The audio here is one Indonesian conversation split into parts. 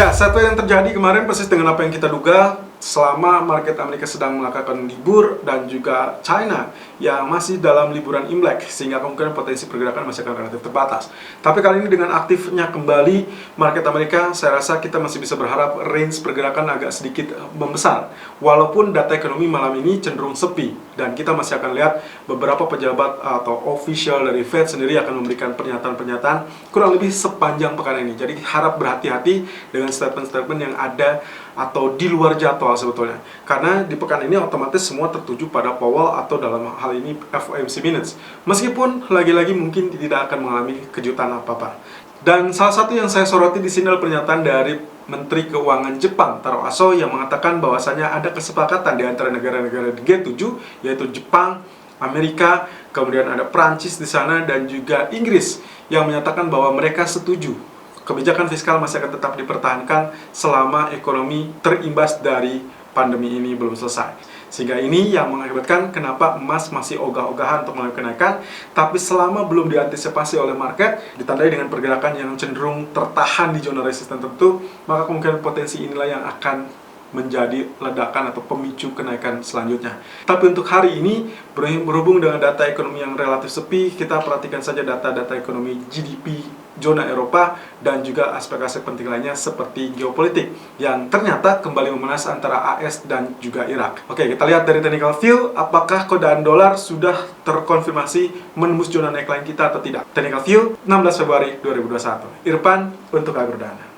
Ya, satu yang terjadi kemarin persis dengan apa yang kita duga selama market Amerika sedang melakukan libur dan juga China yang masih dalam liburan Imlek, sehingga kemungkinan potensi pergerakan masih akan relatif terbatas. Tapi kali ini dengan aktifnya kembali market Amerika, saya rasa kita masih bisa berharap range pergerakan agak sedikit membesar. Walaupun data ekonomi malam ini cenderung sepi dan kita masih akan lihat beberapa pejabat atau official dari Fed sendiri akan memberikan pernyataan-pernyataan kurang lebih sepanjang pekan ini. Jadi harap berhati-hati dengan statement-statement yang ada atau di luar jadwal sebetulnya, karena di pekan ini otomatis semua tertuju pada Powell atau dalam hal ini FOMC minutes, meskipun lagi-lagi mungkin tidak akan mengalami kejutan apa-apa. Dan salah satu yang saya soroti di sini adalah pernyataan dari Menteri Keuangan Jepang Taro Aso yang mengatakan bahwasanya ada kesepakatan di antara negara-negara G7, yaitu Jepang, Amerika, kemudian ada Prancis di sana dan juga Inggris yang menyatakan bahwa mereka setuju kebijakan fiskal masih akan tetap dipertahankan selama ekonomi terimbas dari pandemi ini belum selesai. Sehingga ini yang mengakibatkan kenapa emas masih ogah-ogahan untuk melakukan kenaikan, tapi selama belum diantisipasi oleh market, ditandai dengan pergerakan yang cenderung tertahan di zona resisten tertentu, maka kemungkinan potensi inilah yang akan menjadi ledakan atau pemicu kenaikan selanjutnya. Tapi untuk hari ini, berhubung dengan data ekonomi yang relatif sepi, kita perhatikan saja data-data ekonomi GDP zona Eropa dan juga aspek-aspek penting lainnya seperti geopolitik yang ternyata kembali memanas antara AS dan juga Irak. Oke, kita lihat dari technical view, apakah godaan dolar sudah terkonfirmasi menembus zona neckline kita atau tidak. Technical view 16 Februari 2021. Irfan untuk Agrodana.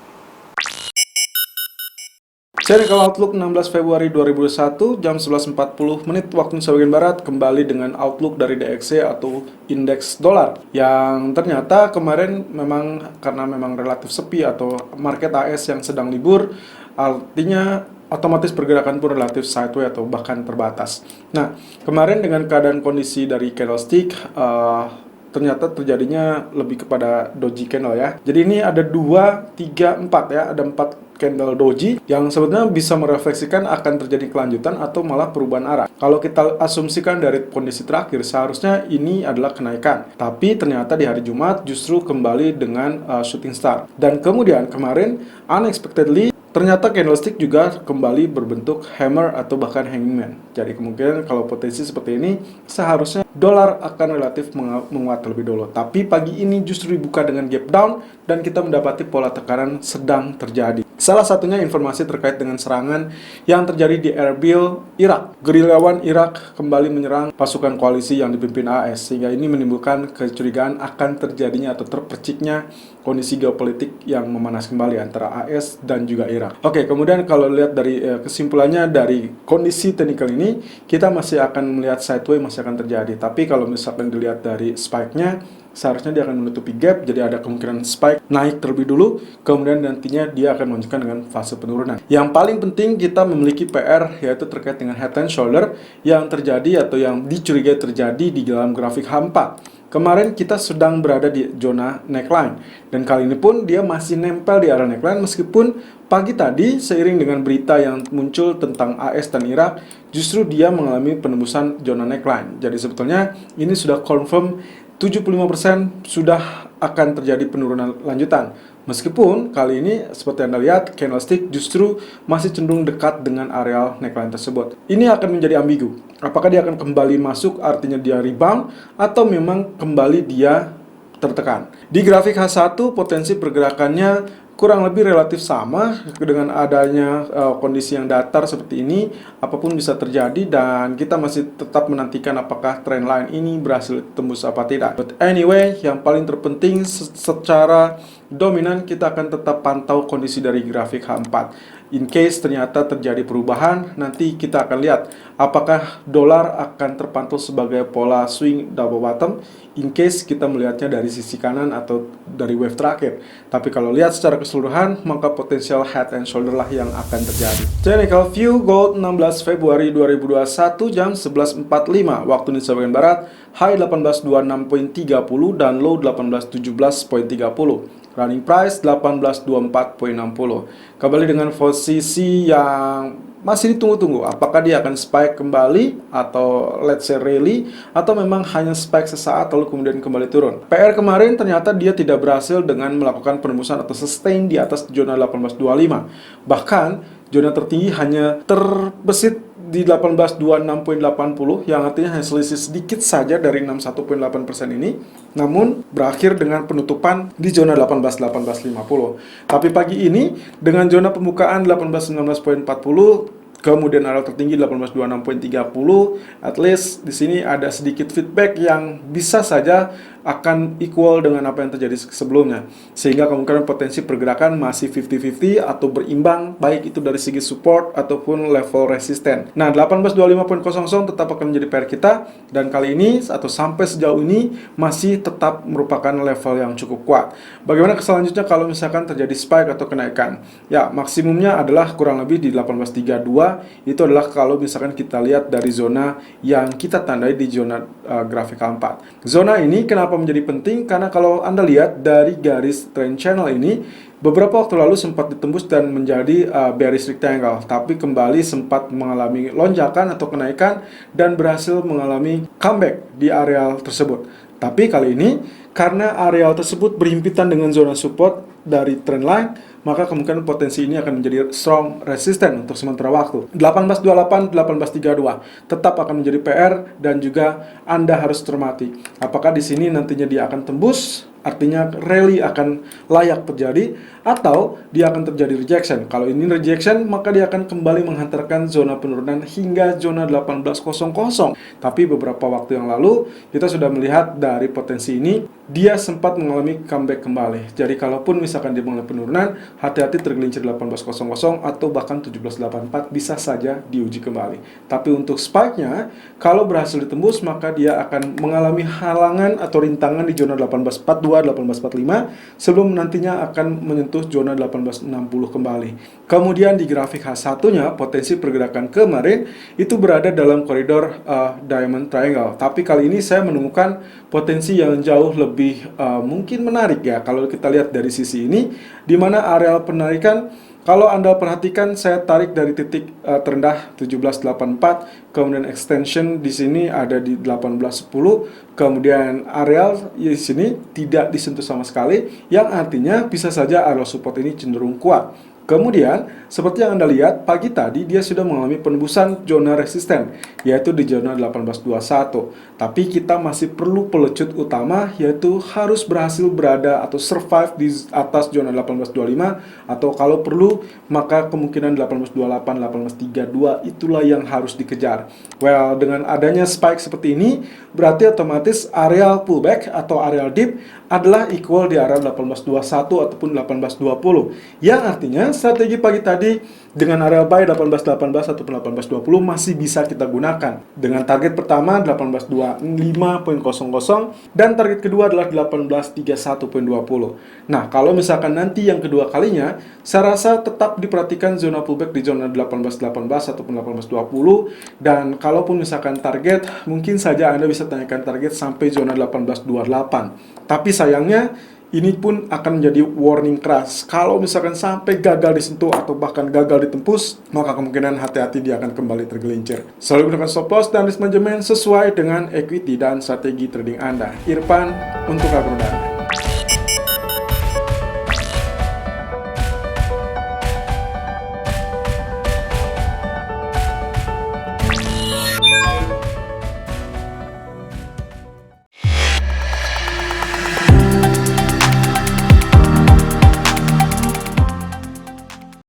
Technical Outlook 16 Februari 2021 jam 11.40 menit waktu Indonesia bagian Barat, kembali dengan outlook dari DXY atau indeks dolar yang ternyata kemarin karena memang relatif sepi atau market AS yang sedang libur, artinya otomatis pergerakan pun relatif sideways atau bahkan terbatas. Nah, kemarin dengan keadaan kondisi dari candlestick ternyata terjadinya lebih kepada doji candle ya. Jadi ini ada 2, 3, 4 ya, ada 4 candle doji yang sebenarnya bisa merefleksikan akan terjadi kelanjutan atau malah perubahan arah. Kalau kita asumsikan dari kondisi terakhir, seharusnya ini adalah kenaikan. Tapi ternyata di hari Jumat justru kembali dengan shooting star. Dan kemudian kemarin unexpectedly ternyata candlestick juga kembali berbentuk hammer atau bahkan hanging man. Jadi kemungkinan kalau potensi seperti ini, seharusnya dolar akan relatif menguat terlebih dulu. Tapi pagi ini justru dibuka dengan gap down dan kita mendapati pola tekanan sedang terjadi. Salah satunya informasi terkait dengan serangan yang terjadi di Erbil, Irak. Gerilyawan Irak kembali menyerang pasukan koalisi yang dipimpin AS, sehingga ini menimbulkan kecurigaan akan terjadinya atau terperciknya kondisi geopolitik yang memanas kembali antara AS dan juga Irak. Oke, kemudian kalau lihat dari kesimpulannya dari kondisi technical ini, kita masih akan melihat sideways masih akan terjadi. Tapi kalau misalkan dilihat dari spike-nya, seharusnya dia akan menutupi gap, jadi ada kemungkinan spike naik terlebih dulu, kemudian nantinya dia akan melanjutkan dengan fase penurunan. Yang paling penting kita memiliki PR, yaitu terkait dengan head and shoulder yang terjadi atau yang dicurigai terjadi di dalam grafik H4. Kemarin kita sedang berada di zona neckline, dan kali ini pun dia masih nempel di area neckline meskipun pagi tadi seiring dengan berita yang muncul tentang AS dan Irak, justru dia mengalami penembusan zona neckline. Jadi sebetulnya ini sudah confirm 75% sudah akan terjadi penurunan lanjutan. Meskipun kali ini seperti Anda lihat, candlestick justru masih cenderung dekat dengan areal neckline tersebut. Ini akan menjadi ambigu. Apakah dia akan kembali masuk, artinya dia rebound, atau memang kembali dia tertekan. Di grafik H1, potensi pergerakannya kurang lebih relatif sama dengan adanya kondisi yang datar seperti ini, apapun bisa terjadi dan kita masih tetap menantikan apakah trendline ini berhasil tembus apa tidak. But anyway, yang paling terpenting secara dominan kita akan tetap pantau kondisi dari grafik H4. In case ternyata terjadi perubahan, nanti kita akan lihat apakah dolar akan terpantau sebagai pola swing double bottom in case kita melihatnya dari sisi kanan atau dari wave terakhir. Tapi kalau lihat secara keseluruhan, maka potensial head and shoulder lah yang akan terjadi. Technical view gold 16 Februari 2021 jam 11.45 waktu Indonesia bagian Barat, high 1826.30 dan low 1817.30. Running price 1824.60. Kembali dengan posisi yang masih ditunggu-tunggu. Apakah dia akan spike kembali atau let's say rally, atau memang hanya spike sesaat lalu kemudian kembali turun. PR kemarin ternyata dia tidak berhasil dengan melakukan penembusan atau sustain di atas zona 1825. Bahkan zona tertinggi hanya terbesit di 1826.80 yang artinya hanya selisih sedikit saja dari 61.8% ini, namun berakhir dengan penutupan di zona 18.1850. Tapi pagi ini dengan zona pembukaan 18.19.40 kemudian area tertinggi 1826.30, at least di sini ada sedikit feedback yang bisa saja akan equal dengan apa yang terjadi sebelumnya, sehingga kemungkinan potensi pergerakan masih 50-50 atau berimbang, baik itu dari segi support ataupun level resisten. Nah, 1825.00 tetap akan menjadi PR kita, dan kali ini atau sampai sejauh ini masih tetap merupakan level yang cukup kuat. Bagaimana selanjutnya kalau misalkan terjadi spike atau kenaikan? Ya, maksimumnya adalah kurang lebih di 1832. Itu adalah kalau misalkan kita lihat dari zona yang kita tandai di zona grafik 4. Zona ini kenapa menjadi penting? Karena kalau Anda lihat dari garis trend channel ini, beberapa waktu lalu sempat ditembus dan menjadi bearish rectangle, tapi kembali sempat mengalami lonjakan atau kenaikan dan berhasil mengalami comeback di area tersebut. Tapi kali ini, karena area tersebut berhimpitan dengan zona support dari trendline, maka kemungkinan potensi ini akan menjadi strong resisten untuk sementara waktu. 1828, 1832 tetap akan menjadi PR, dan juga Anda harus cermati apakah di sini nantinya dia akan tembus, artinya rally akan layak terjadi, atau dia akan terjadi rejection. Kalau ini rejection, maka dia akan kembali menghantarkan zona penurunan hingga zona 1800. Tapi beberapa waktu yang lalu kita sudah melihat dari potensi ini, dia sempat mengalami comeback kembali. Jadi kalaupun misalkan dia mengalami penurunan, hati-hati tergelincir 1800 atau bahkan 1784 bisa saja diuji kembali. Tapi untuk spike-nya, kalau berhasil ditembus, maka dia akan mengalami halangan atau rintangan di zona 1842, 1845 sebelum nantinya akan menyentuh zona 1860 kembali. Kemudian di grafik H1-nya, potensi pergerakan kemarin itu berada dalam koridor Diamond Triangle. Tapi kali ini saya menemukan potensi yang jauh lebih mungkin menarik ya kalau kita lihat dari sisi ini, di mana area penarikan, kalau Anda perhatikan, saya tarik dari titik terendah 1784, kemudian extension di sini ada di 1810, kemudian area di sini tidak disentuh sama sekali, yang artinya bisa saja area support ini cenderung kuat. Kemudian, seperti yang Anda lihat, pagi tadi dia sudah mengalami penembusan zona resisten, yaitu di zona 1821. Tapi kita masih perlu pelecut utama, yaitu harus berhasil berada atau survive di atas zona 1825, atau kalau perlu, maka kemungkinan 1828, 1832 itulah yang harus dikejar. Well, dengan adanya spike seperti ini, berarti otomatis area pullback atau area dip adalah equal di area 1821 ataupun 1820, yang artinya strategi pagi tadi dengan area buy 1818 ataupun 1820 masih bisa kita gunakan dengan target pertama 1825.00 dan target kedua adalah 1831.20. Nah, kalau misalkan nanti yang kedua kalinya, saya rasa tetap diperhatikan zona pullback di zona 1818 ataupun 1820, dan kalaupun misalkan target, mungkin saja Anda bisa tanyakan target sampai zona 1828. Tapi sayangnya, ini pun akan menjadi warning keras. Kalau misalkan sampai gagal disentuh atau bahkan gagal ditembus, maka kemungkinan hati-hati dia akan kembali tergelincir. Selalu gunakan stop loss dan risk management sesuai dengan equity dan strategi trading Anda. Irfan untuk Agrodan.